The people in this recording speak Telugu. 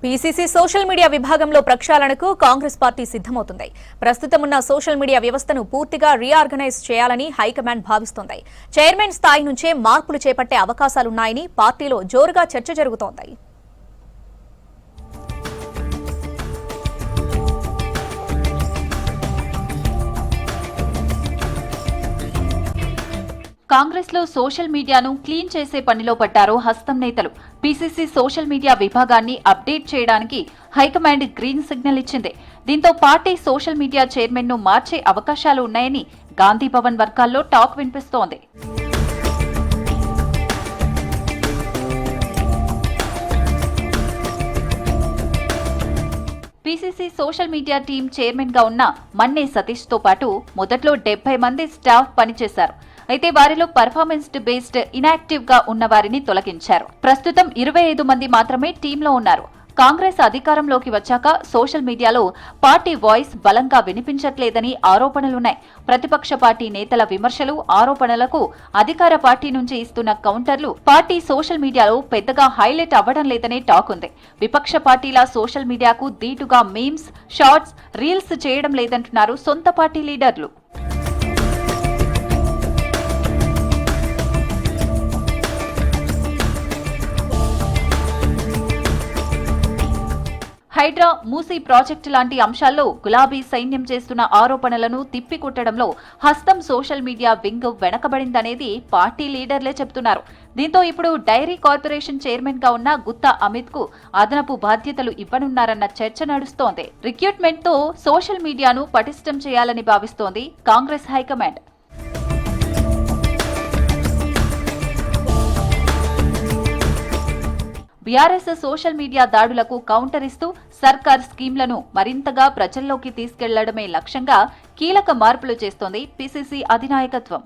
పీసీసీ సోషల్ మీడియా విభాగంలో ప్రక్షాళనకు కాంగ్రెస్ పార్టీ సిద్ధమవుతుంది. ప్రస్తుతం ఉన్న సోషల్ మీడియా వ్యవస్థను పూర్తిగా రీఆర్గనైజ్ చేయాలని హైకమాండ్ భావిస్తోంది. చైర్మన్ స్థాయి నుంచే మార్పులు చేపట్టే అవకాశాలున్నాయని పార్టీలో జోరుగా చర్చ జరుగుతోంది. కాంగ్రెస్ లో సోషల్ మీడియాను క్లీన్ చేసే పనిలో పడ్డారు హస్తం నేతలు. పీసీసీ సోషల్ మీడియా విభాగాన్ని అప్డేట్ చేయడానికి హైకమాండ్ గ్రీన్ సిగ్నల్ ఇచ్చింది. దీంతో పార్టీ సోషల్ మీడియా చైర్మన్ ను మార్చే అవకాశాలు ఉన్నాయని గాంధీ భవన్ వర్గాల్లో టాక్ వినిపిస్తోంది. PCC social media team chairman గా ఉన్న మన్నే సతీష్ తో పాటు మొదట్లో 70 మంది స్టాఫ్ పనిచేశారు. అయితే వారిలో పర్ఫార్మెన్స్ బేస్డ్ ఇనాక్టివ్ గా ఉన్న వారిని తొలగించారు. ప్రస్తుతం 25 మంది మాత్రమే టీంలో ఉన్నారు. కాంగ్రెస్ అధికారంలోకి వచ్చాక సోషల్ మీడియాలో పార్టీ వాయిస్ బలంగా వినిపించట్లేదని ఆరోపణలున్నాయి. ప్రతిపక్ష పార్టీ నేతల విమర్శలు, ఆరోపణలకు అధికార పార్టీ నుంచి ఇస్తున్న కౌంటర్లు పార్టీ సోషల్ మీడియాలో పెద్దగా హైలైట్ అవ్వడం లేదనే టాక్ ఉంది. విపక్ష పార్టీల సోషల్ మీడియాకు దీటుగా మీమ్స్, షార్ట్స్, రీల్స్ చేయడం లేదంటున్నారు సొంత పార్టీ లీడర్లు. హైడ్రా, మూసీ ప్రాజెక్టు లాంటి అంశాల్లో గులాబీ సైన్యం చేస్తున్న ఆరోపణలను తిప్పికొట్టడంలో హస్తం సోషల్ మీడియా వింగ్ వెనకబడిందనేది పార్టీ లీడర్లే చెబుతున్నారు. దీంతో ఇప్పుడు డైరీ కార్పొరేషన్ చైర్మన్ గా ఉన్న గుత్తా అమిత్ కు అదనపు బాధ్యతలు ఇవ్వనున్నారన్న చర్చ నడుస్తోంది. రిక్రూట్మెంట్ తో సోషల్ మీడియాను పటిష్టం చేయాలని భావిస్తోంది Congress high command. BRS social media దాడులకు కౌంటర్ ఇస్తూ సర్కార్ స్కీమ్లను మరింతగా ప్రజల్లోకి తీసుకెళ్లడమే లక్ష్యంగా కీలక మార్పులు చేస్తోంది పీసీసీ అధినాయకత్వం.